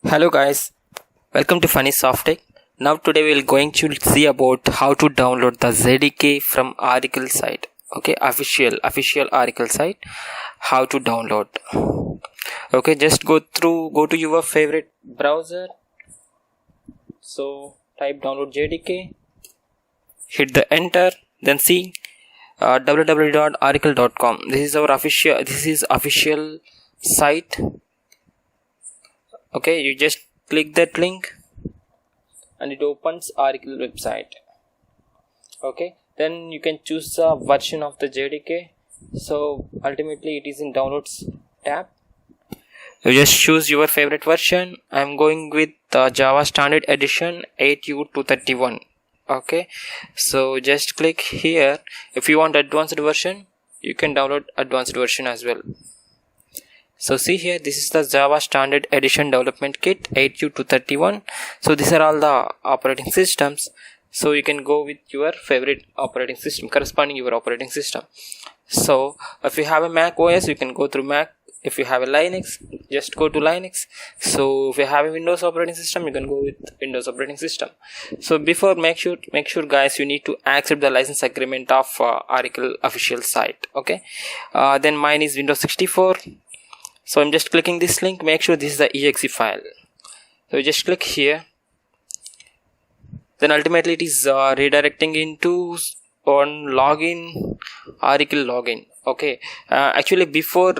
Hello guys, welcome to Phani Softech. Now today we are going to see about how to download the JDK from Oracle site. Okay, official Oracle site. How to download. Okay, just go to your favorite browser. So type download JDK, hit the enter, then see www.oracle.com. This is official site. Okay, you just click that link and it opens Oracle website. Okay, then you can choose a version of the JDK. So ultimately it is in downloads tab. You just choose your favorite version. I'm going with Java Standard Edition 8U231. Okay, so just click here. If you want advanced version, you can download advanced version as well. So see here, this is the Java Standard Edition Development Kit 8U231. So these are all the operating systems. So you can go with your favorite operating system, corresponding your operating system. So if you have a Mac OS, you can go through Mac. If you have a Linux, just go to Linux. So if you have a Windows operating system, you can go with Windows operating system. So before make sure guys, you need to accept the license agreement of Oracle official site. Okay, then mine is Windows 64. So I'm just clicking this link. Make sure this is the exe file. So you just click here. Then ultimately it is redirecting into on login, Oracle login. Okay, actually before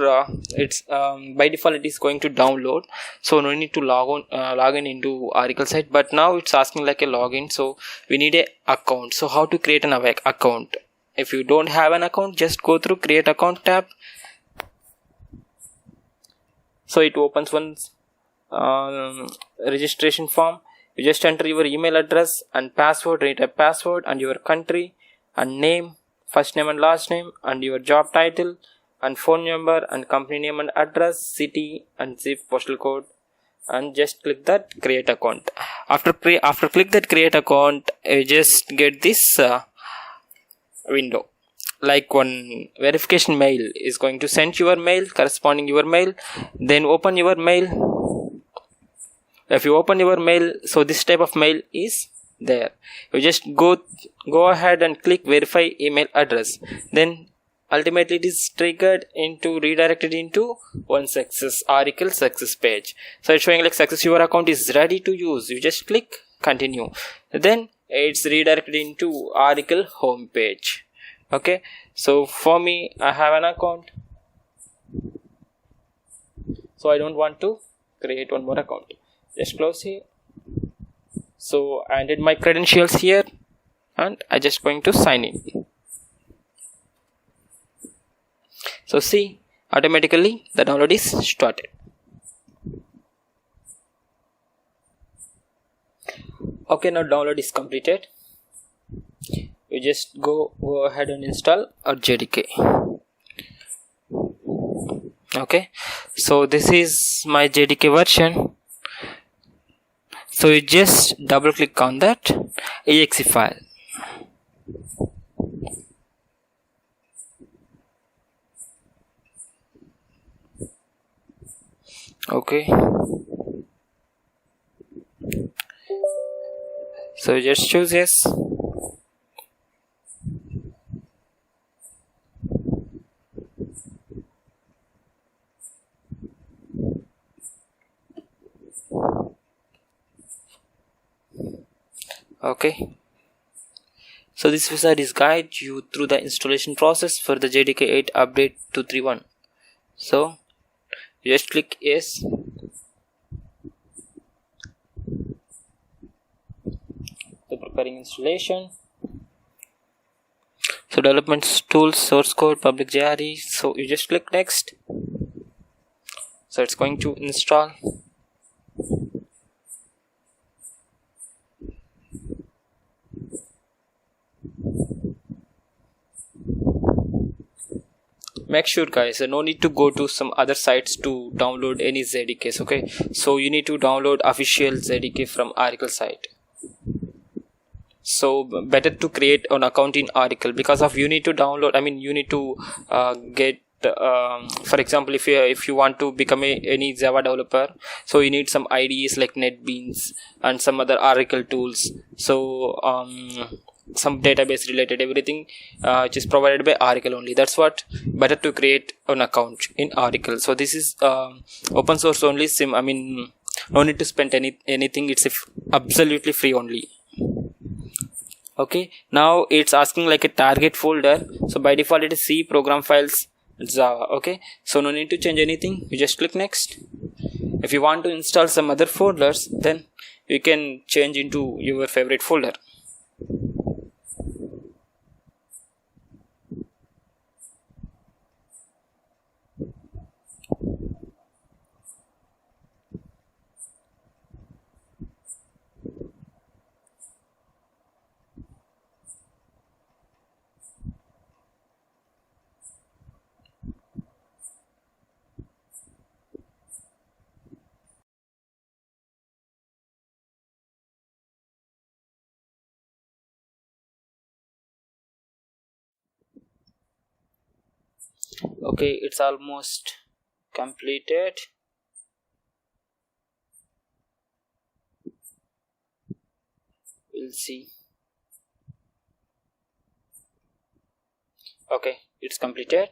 it's by default it is going to download, so no need to log in into Oracle site. But now it's asking like a login, so we need a account. So how to create an account? If you don't have an account, just go through create account tab. So it opens one registration form. You just enter your email address and password, retype password and your country and name, first name and last name, and your job title and phone number and company name and address, city and zip postal code, and just click that create account. After click that create account, you just get this window. Like one verification mail is going to send your mail, corresponding your mail. Then open your mail. If you open your mail, so this type of mail is there. You just go ahead and click verify email address. Then ultimately it is redirected into one Oracle success page. So it's showing like success, your account is ready to use. You just click continue. Then it's redirected into Oracle home page. Okay, so for me, I have an account, so I don't want to create one more account. Just close here. So I entered my credentials here and I just going to sign in. So see, automatically the download is started. Okay, now download is completed. You just go ahead and install our JDK. Okay, so this is my JDK version. So you just double click on that exe file. Okay, so you just choose yes. Okay, so this wizard is guide you through the installation process for the JDK 8 update 231. So you just click yes. So preparing installation. So development tools, source code, public JRE. So you just click next. So it's going to install. Make sure guys, no need to go to some other sites to download any JDKs. Okay, so you need to download official JDK from Oracle site. So better to create an account in Oracle, because of you need to download, you need to get for example, if you want to become any Java developer, so you need some IDEs like NetBeans and some other Oracle tools. So some database related everything which is provided by Oracle only. That's what better to create an account in Oracle. So this is open source only. No need to spend anything. It's absolutely free only. Okay, now it's asking like a target folder. So by default it is C, program files, Java. Okay, so no need to change anything. You just click next. If you want to install some other folders, then you can change into your favorite folder. Okay, it's almost completed. We'll see. Okay, it's completed.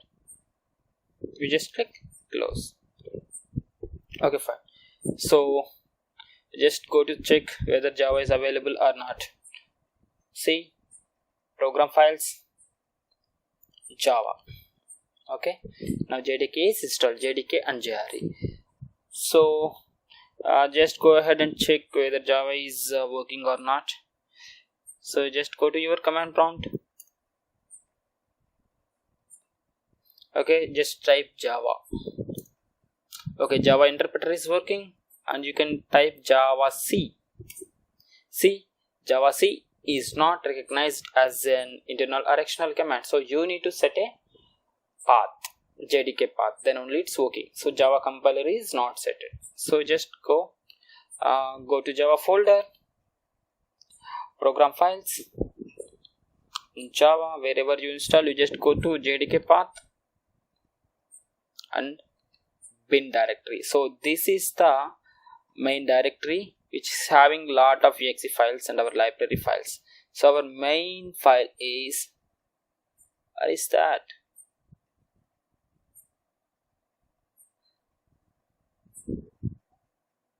You just click close. Okay, fine. So just go to check whether Java is available or not. See, program files, Java. Okay, now JDK is installed, JDK and JRE. So just go ahead and check whether Java is working or not. So just go to your command prompt. Okay, just type Java. Okay, Java interpreter is working, and you can type Java C. See, Java C is not recognized as an internal or external command, so you need to set a path, JDK path, then only it's working. So Java compiler is not set. So just go to Java folder, program files, in Java, wherever you install, you just go to JDK path and bin directory. So this is the main directory which is having lot of exe files and our library files. So our main file is, what is that?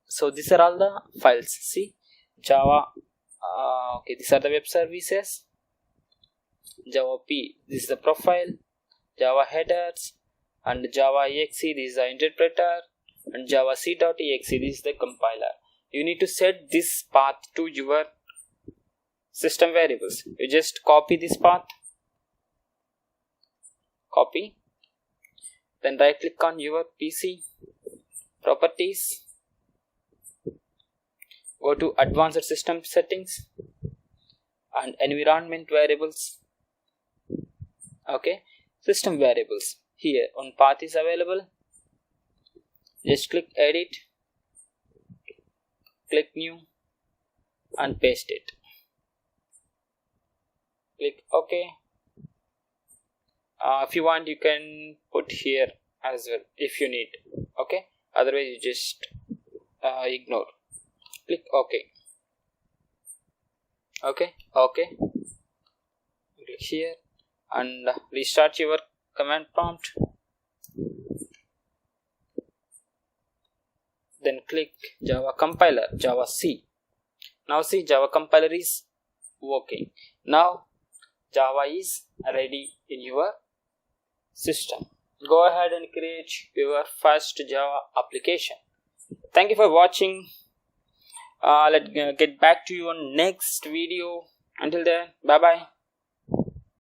So these are all the files. See, Java, okay, these are the web services, Java P, this is the profile, Java headers, and Java exe, this is the interpreter, and Java c.exe, this is the compiler. You need to set this path to your system variables. You just copy this path, copy, then right click on your PC, properties, go to advanced system settings and environment variables. Okay, system variables. Here one path is available. Just click edit, click new and paste it. Click OK. If you want, you can put here as well if you need. Okay, otherwise you just ignore. Click OK. Okay, click here and restart your command prompt. Then click Java compiler, Java C. Now see, Java compiler is working. Now Java is ready in your system. Go ahead and create your first Java application. Thank you for watching. Let's get back to you on next video. Until then, bye bye.